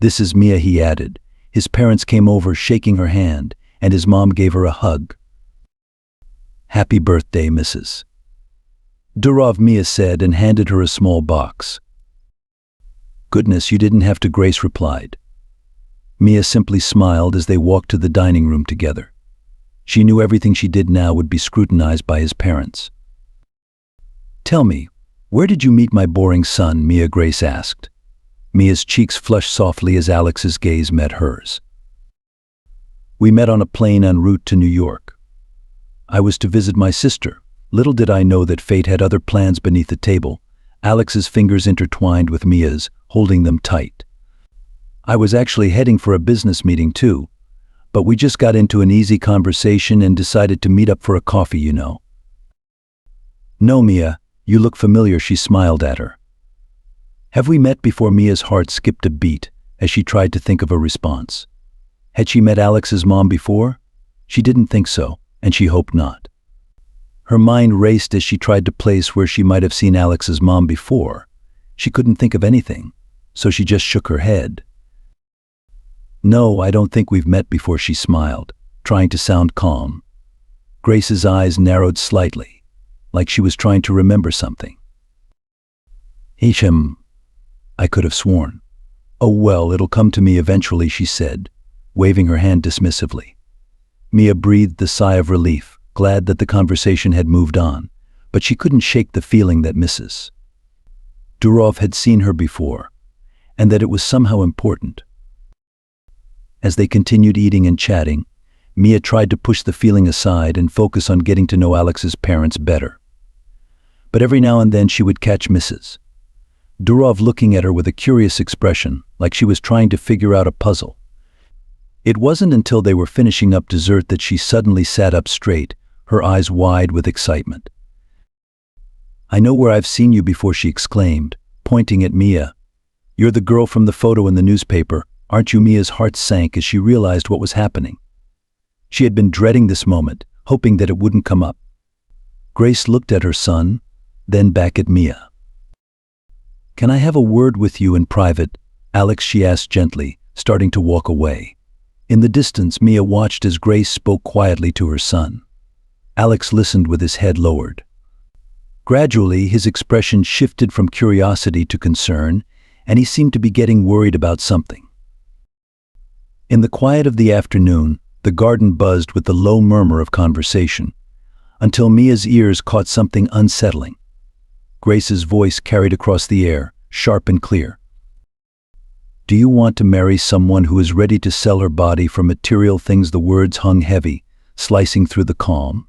This is Mia, he added. His parents came over, shaking her hand, and his mom gave her a hug. "Happy birthday, Mrs. Durov," Mia said and handed her a small box. "Goodness, you didn't have to," Grace replied. Mia simply smiled as they walked to the dining room together. She knew everything she did now would be scrutinized by his parents. "Tell me, where did you meet my boring son?" Grace asked. Mia's cheeks flushed softly as Alex's gaze met hers. "We met on a plane en route to New York. I was to visit my sister. Little did I know that fate had other plans beneath the table." Alex's fingers intertwined with Mia's, holding them tight. "I was actually heading for a business meeting too, but we just got into an easy conversation and decided to meet up for a coffee, you know." "No, Mia, you look familiar," she smiled at her. "Have we met before?" Mia's heart skipped a beat as she tried to think of a response. Had she met Alex's mom before? She didn't think so, and she hoped not. Her mind raced as she tried to place where she might have seen Alex's mom before. She couldn't think of anything, so she just shook her head. "No, I don't think we've met before," she smiled, trying to sound calm. Grace's eyes narrowed slightly, like she was trying to remember something. I could have sworn." "Oh well, it'll come to me eventually," she said, waving her hand dismissively. Mia breathed a sigh of relief, glad that the conversation had moved on, but she couldn't shake the feeling that Mrs. Durov had seen her before, and that it was somehow important. As they continued eating and chatting, Mia tried to push the feeling aside and focus on getting to know Alex's parents better. But every now and then she would catch Mrs. Durov looking at her with a curious expression, like she was trying to figure out a puzzle. It wasn't until they were finishing up dessert that she suddenly sat up straight, her eyes wide with excitement. "I know where I've seen you before," she exclaimed, pointing at Mia. "You're the girl from the photo in the newspaper, aren't you?" Mia's heart sank as she realized what was happening. She had been dreading this moment, hoping that it wouldn't come up. Grace looked at her son, then back at Mia. "Can I have a word with you in private, Alex?" she asked gently, starting to walk away. In the distance, Mia watched as Grace spoke quietly to her son. Alex listened with his head lowered. Gradually, his expression shifted from curiosity to concern, and he seemed to be getting worried about something. In the quiet of the afternoon, the garden buzzed with the low murmur of conversation, until Mia's ears caught something unsettling. Grace's voice carried across the air, sharp and clear. "Do you want to marry someone who is ready to sell her body for material things?" The words hung heavy, slicing through the calm.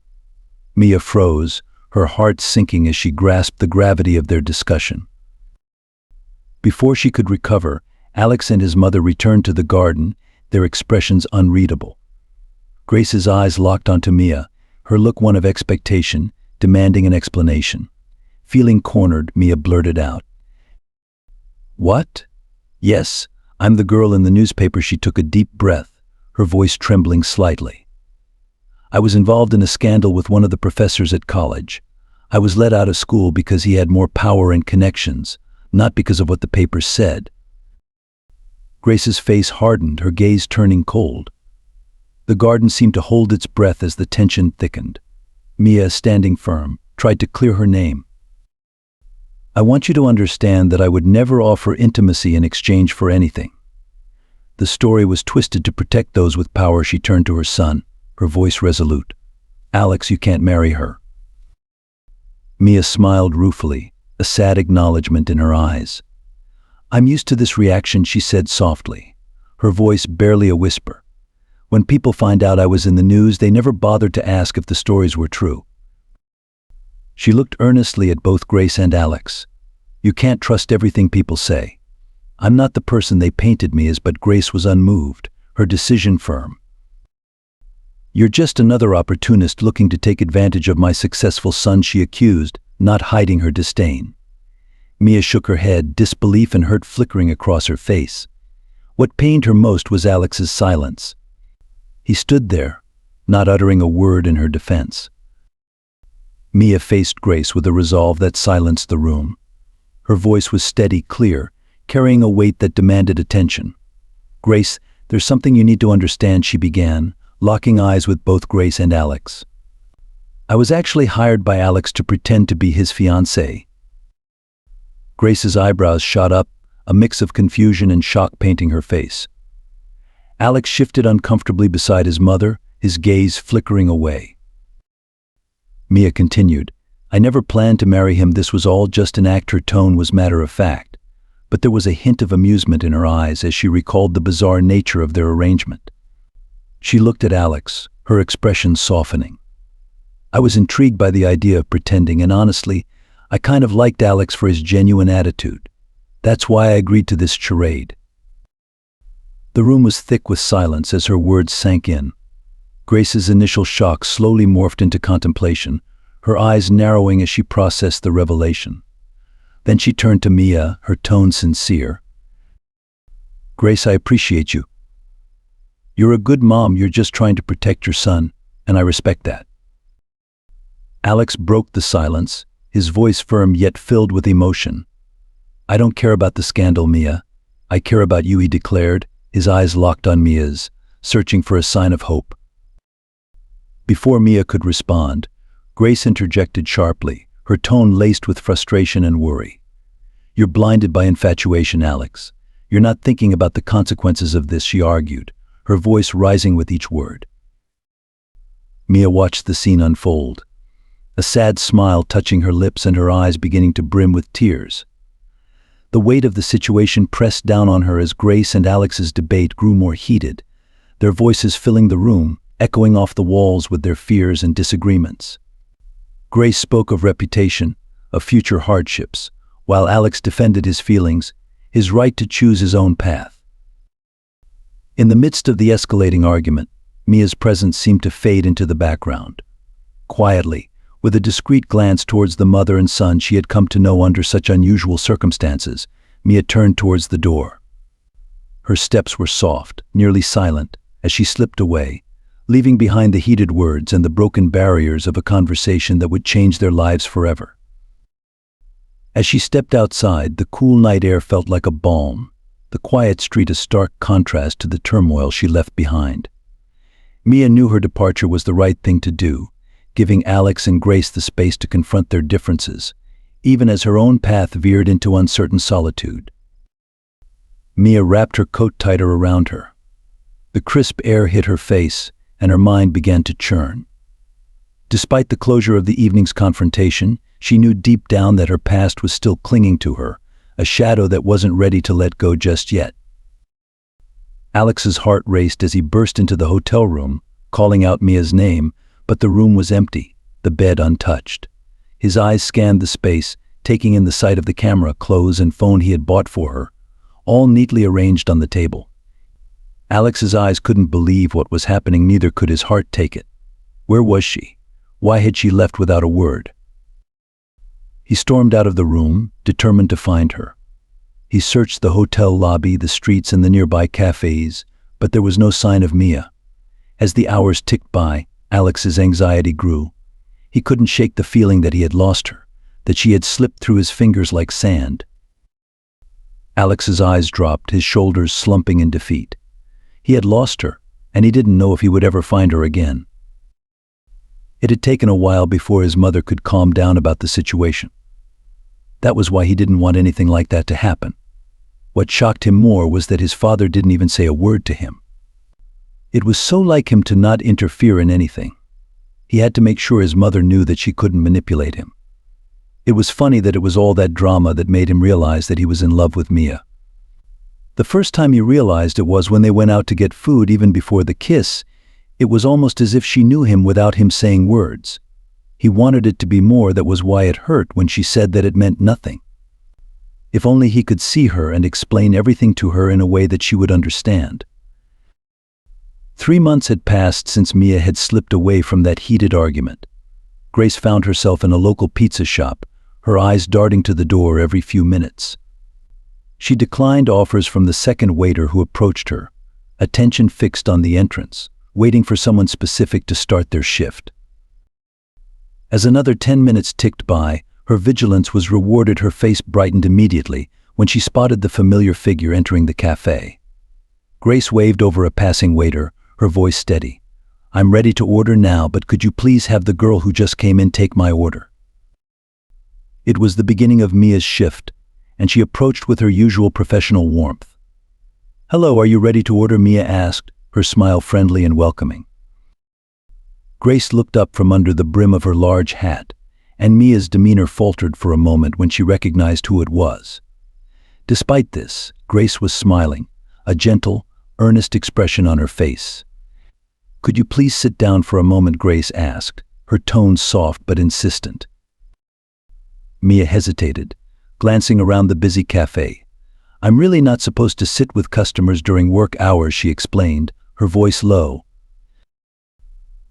Mia froze, her heart sinking as she grasped the gravity of their discussion. Before she could recover, Alex and his mother returned to the garden, their expressions unreadable. Grace's eyes locked onto Mia, her look one of expectation, demanding an explanation. Feeling cornered, Mia blurted out, "What?" "Yes, I'm the girl in the newspaper." She took a deep breath, her voice trembling slightly. "I was involved in a scandal with one of the professors at college. I was let out of school because he had more power and connections, not because of what the papers said." Grace's face hardened, her gaze turning cold. The garden seemed to hold its breath as the tension thickened. Mia, standing firm, tried to clear her name. "I want you to understand that I would never offer intimacy in exchange for anything." The story was twisted to protect those with power. She turned to her son, her voice resolute. "Alex, you can't marry her." Mia smiled ruefully, a sad acknowledgement in her eyes. "I'm used to this reaction," she said softly, her voice barely a whisper. "When people find out I was in the news, they never bothered to ask if the stories were true." She looked earnestly at both Grace and Alex. "You can't trust everything people say. I'm not the person they painted me as." But Grace was unmoved, her decision firm. "You're just another opportunist looking to take advantage of my successful son," she accused, not hiding her disdain. Mia shook her head, disbelief and hurt flickering across her face. What pained her most was Alex's silence. He stood there, not uttering a word in her defense. Mia faced Grace with a resolve that silenced the room. Her voice was steady, clear, carrying a weight that demanded attention. "Grace, there's something you need to understand," she began, locking eyes with both Grace and Alex. I was actually hired by Alex to pretend to be his fiancée. Grace's eyebrows shot up, a mix of confusion and shock painting her face. Alex shifted uncomfortably beside his mother, his gaze flickering away. Mia continued, I never planned to marry him, this was all just an act. Her tone was matter-of-fact, but there was a hint of amusement in her eyes as she recalled the bizarre nature of their arrangement. She looked at Alex, her expression softening. I was intrigued by the idea of pretending, and honestly, I kind of liked Alex for his genuine attitude. That's why I agreed to this charade. The room was thick with silence as her words sank in. Grace's initial shock slowly morphed into contemplation, her eyes narrowing as she processed the revelation. Then she turned to Mia, her tone sincere. Grace, I appreciate you. You're a good mom, you're just trying to protect your son, and I respect that. Alex broke the silence, his voice firm yet filled with emotion. I don't care about the scandal, Mia. I care about you, he declared, his eyes locked on Mia's, searching for a sign of hope. Before Mia could respond, Grace interjected sharply, her tone laced with frustration and worry. You're blinded by infatuation, Alex. You're not thinking about the consequences of this, she argued, her voice rising with each word. Mia watched the scene unfold, a sad smile touching her lips and her eyes beginning to brim with tears. The weight of the situation pressed down on her as Grace and Alex's debate grew more heated, their voices filling the room, echoing off the walls with their fears and disagreements. Grace spoke of reputation, of future hardships, while Alex defended his feelings, his right to choose his own path. In the midst of the escalating argument, Mia's presence seemed to fade into the background. Quietly, with a discreet glance towards the mother and son she had come to know under such unusual circumstances, Mia turned towards the door. Her steps were soft, nearly silent, as she slipped away, leaving behind the heated words and the broken barriers of a conversation that would change their lives forever. As she stepped outside, the cool night air felt like a balm, the quiet street a stark contrast to the turmoil she left behind. Mia knew her departure was the right thing to do, giving Alex and Grace the space to confront their differences, even as her own path veered into uncertain solitude. Mia wrapped her coat tighter around her. The crisp air hit her face, and her mind began to churn. Despite the closure of the evening's confrontation, she knew deep down that her past was still clinging to her, a shadow that wasn't ready to let go just yet. Alex's heart raced as he burst into the hotel room, calling out Mia's name, but the room was empty, the bed untouched. His eyes scanned the space, taking in the sight of the camera, clothes, and phone he had bought for her, all neatly arranged on the table. Alex's eyes couldn't believe what was happening, neither could his heart take it. Where was she? Why had she left without a word? He stormed out of the room, determined to find her. He searched the hotel lobby, the streets, and the nearby cafes, but there was no sign of Mia. As the hours ticked by, Alex's anxiety grew. He couldn't shake the feeling that he had lost her, that she had slipped through his fingers like sand. Alex's eyes dropped, his shoulders slumping in defeat. He had lost her, and he didn't know if he would ever find her again. It had taken a while before his mother could calm down about the situation. That was why he didn't want anything like that to happen. What shocked him more was that his father didn't even say a word to him. It was so like him to not interfere in anything. He had to make sure his mother knew that she couldn't manipulate him. It was funny that it was all that drama that made him realize that he was in love with Mia. The first time he realized it was when they went out to get food. Even before the kiss, it was almost as if she knew him without him saying words. He wanted it to be more. That was why it hurt when she said that it meant nothing. If only he could see her and explain everything to her in a way that she would understand. 3 months had passed since Mia had slipped away from that heated argument. Grace found herself in a local pizza shop, her eyes darting to the door every few minutes. She declined offers from the second waiter who approached her, attention fixed on the entrance, waiting for someone specific to start their shift. As another 10 minutes ticked by, her vigilance was rewarded. Her face brightened immediately when she spotted the familiar figure entering the cafe. Grace waved over a passing waiter, her voice steady. I'm ready to order now, but could you please have the girl who just came in take my order?" It was the beginning of Mia's shift, and she approached with her usual professional warmth. "Hello, are you ready to order?" Mia asked, her smile friendly and welcoming. Grace looked up from under the brim of her large hat, and Mia's demeanor faltered for a moment when she recognized who it was. Despite this, Grace was smiling, a gentle, earnest expression on her face. "Could you please sit down for a moment?" Grace asked, her tone soft but insistent. Mia hesitated, glancing around the busy cafe. "I'm really not supposed to sit with customers during work hours," she explained, her voice low.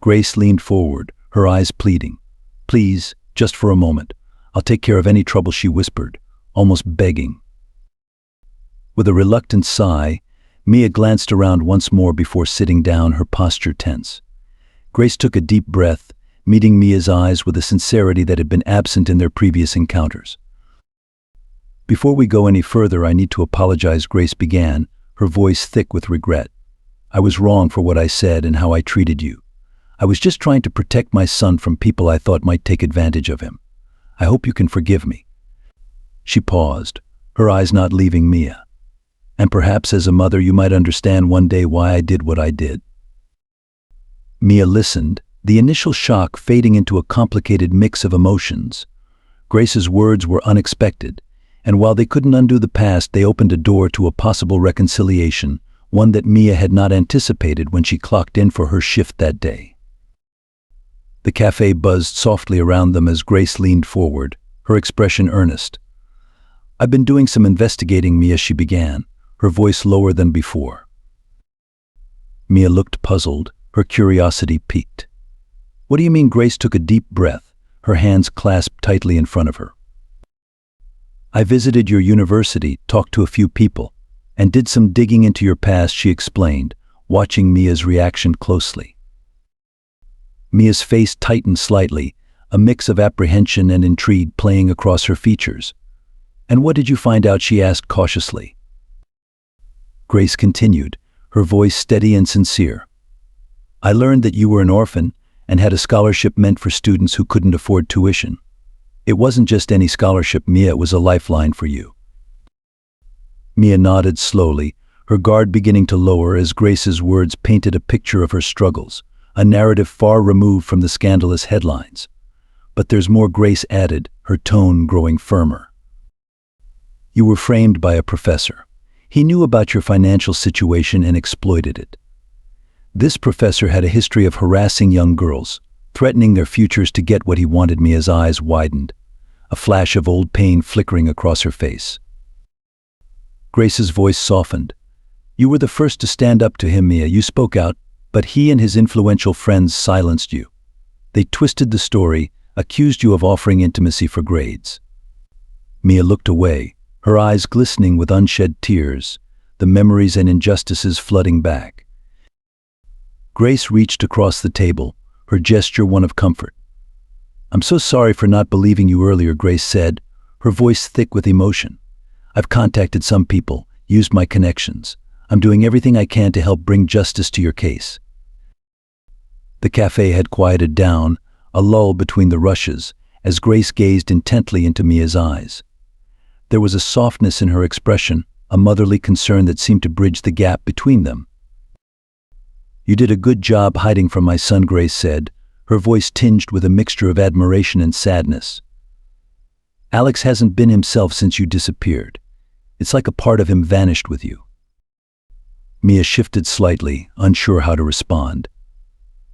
Grace leaned forward, her eyes pleading. "Please, just for a moment. I'll take care of any trouble," she whispered, almost begging. With a reluctant sigh, Mia glanced around once more before sitting down, her posture tense. Grace took a deep breath, meeting Mia's eyes with a sincerity that had been absent in their previous encounters. "Before we go any further, I need to apologize," Grace began, her voice thick with regret. "I was wrong for what I said and how I treated you. I was just trying to protect my son from people I thought might take advantage of him. I hope you can forgive me." She paused, her eyes not leaving Mia. "And perhaps as a mother you might understand one day why I did what I did." Mia listened, the initial shock fading into a complicated mix of emotions. Grace's words were unexpected, and while they couldn't undo the past, they opened a door to a possible reconciliation, one that Mia had not anticipated when she clocked in for her shift that day. The cafe buzzed softly around them as Grace leaned forward, her expression earnest. "I've been doing some investigating," Mia, she began, her voice lower than before. Mia looked puzzled, her curiosity piqued. "What do you mean?" Grace took a deep breath, her hands clasped tightly in front of her. "I visited your university, talked to a few people, and did some digging into your past," she explained, watching Mia's reaction closely. Mia's face tightened slightly, a mix of apprehension and intrigue playing across her features. "And what did you find out?" she asked cautiously. Grace continued, her voice steady and sincere. "I learned that you were an orphan and had a scholarship meant for students who couldn't afford tuition. It wasn't just any scholarship, Mia, it was a lifeline for you." Mia nodded slowly, her guard beginning to lower as Grace's words painted a picture of her struggles, a narrative far removed from the scandalous headlines. "But there's more," Grace added, her tone growing firmer. "You were framed by a professor. He knew about your financial situation and exploited it. This professor had a history of harassing young girls, threatening their futures to get what he wanted." Mia's eyes widened, a flash of old pain flickering across her face. Grace's voice softened. "You were the first to stand up to him, Mia. You spoke out, but he and his influential friends silenced you. They twisted the story, accused you of offering intimacy for grades." Mia looked away, her eyes glistening with unshed tears, the memories and injustices flooding back. Grace reached across the table, her gesture one of comfort. "I'm so sorry for not believing you earlier," Grace said, her voice thick with emotion. "I've contacted some people, used my connections. I'm doing everything I can to help bring justice to your case." The cafe had quieted down, a lull between the rushes, as Grace gazed intently into Mia's eyes. There was a softness in her expression, a motherly concern that seemed to bridge the gap between them. "You did a good job hiding from my son," Grace said, her voice tinged with a mixture of admiration and sadness. "Alex hasn't been himself since you disappeared. It's like a part of him vanished with you." Mia shifted slightly, unsure how to respond.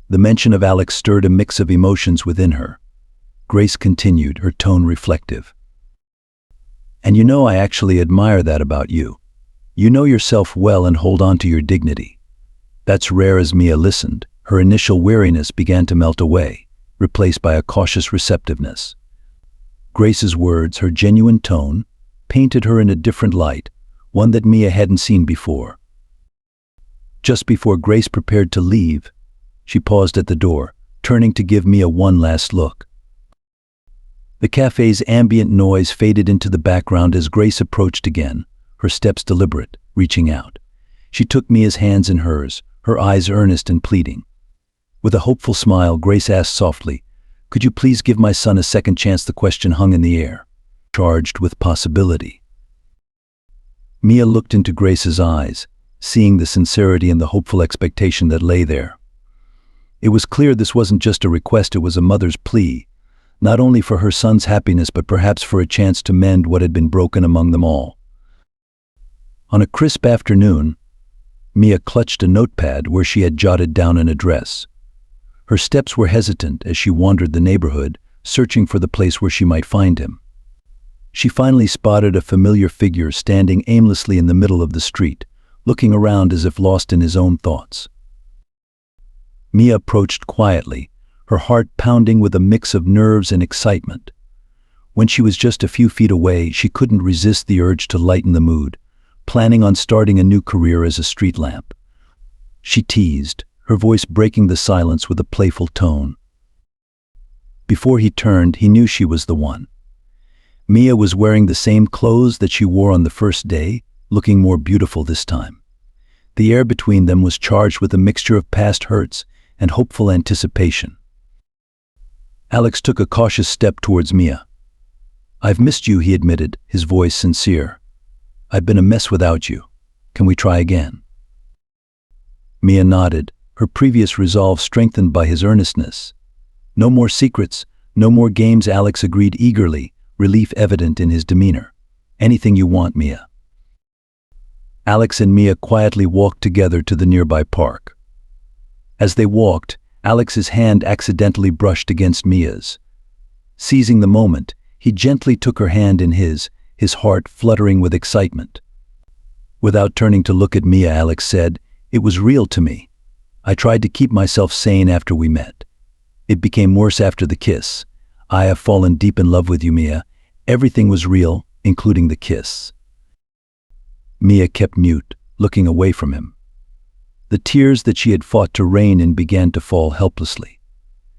The mention of Alex stirred a mix of emotions within her. Grace continued, her tone reflective. "And you know, I actually admire that about you. You know yourself well and hold on to your dignity. That's rare." As Mia listened, her initial weariness began to melt away, replaced by a cautious receptiveness. Grace's words, her genuine tone, painted her in a different light, one that Mia hadn't seen before. Just before Grace prepared to leave, she paused at the door, turning to give Mia one last look. The cafe's ambient noise faded into the background as Grace approached again, her steps deliberate, reaching out. She took Mia's hands in hers, her eyes earnest and pleading. With a hopeful smile, Grace asked softly, "Could you please give my son a second chance?" The question hung in the air, charged with possibility. Mia looked into Grace's eyes, seeing the sincerity and the hopeful expectation that lay there. It was clear this wasn't just a request, it was a mother's plea, not only for her son's happiness but perhaps for a chance to mend what had been broken among them all. On a crisp afternoon, Mia clutched a notepad where she had jotted down an address. Her steps were hesitant as she wandered the neighborhood, searching for the place where she might find him. She finally spotted a familiar figure standing aimlessly in the middle of the street, looking around as if lost in his own thoughts. Mia approached quietly, her heart pounding with a mix of nerves and excitement. When she was just a few feet away, she couldn't resist the urge to lighten the mood, planning on starting a new career as a street lamp. She teased, her voice breaking the silence with a playful tone. Before he turned, he knew she was the one. Mia was wearing the same clothes that she wore on the first day, looking more beautiful this time. The air between them was charged with a mixture of past hurts and hopeful anticipation. Alex took a cautious step towards Mia. "I've missed you," he admitted, his voice sincere. "I've been a mess without you. Can we try again?" Mia nodded, her previous resolve strengthened by his earnestness. "No more secrets, no more games," Alex agreed eagerly, relief evident in his demeanor. "Anything you want, Mia." Alex and Mia quietly walked together to the nearby park. As they walked, Alex's hand accidentally brushed against Mia's. Seizing the moment, he gently took her hand in his heart fluttering with excitement. Without turning to look at Mia, Alex said, "It was real to me. I tried to keep myself sane after we met. It became worse after the kiss. I have fallen deep in love with you, Mia. Everything was real, including the kiss." Mia kept mute, looking away from him. The tears that she had fought to rein in began to fall helplessly.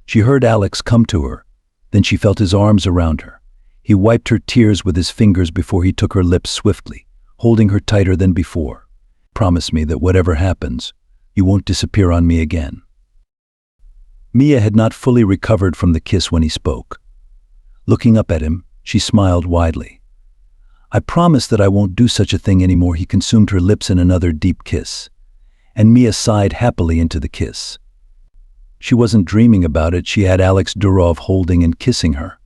She heard Alex come to her, then she felt his arms around her. He wiped her tears with his fingers before he took her lips swiftly, holding her tighter than before. "Promise me that whatever happens, you won't disappear on me again." Mia had not fully recovered from the kiss when he spoke. Looking up at him, she smiled widely. "I promise that I won't do such a thing anymore." He consumed her lips in another deep kiss, and Mia sighed happily into the kiss. She wasn't dreaming about it, she had Alex Durov holding and kissing her.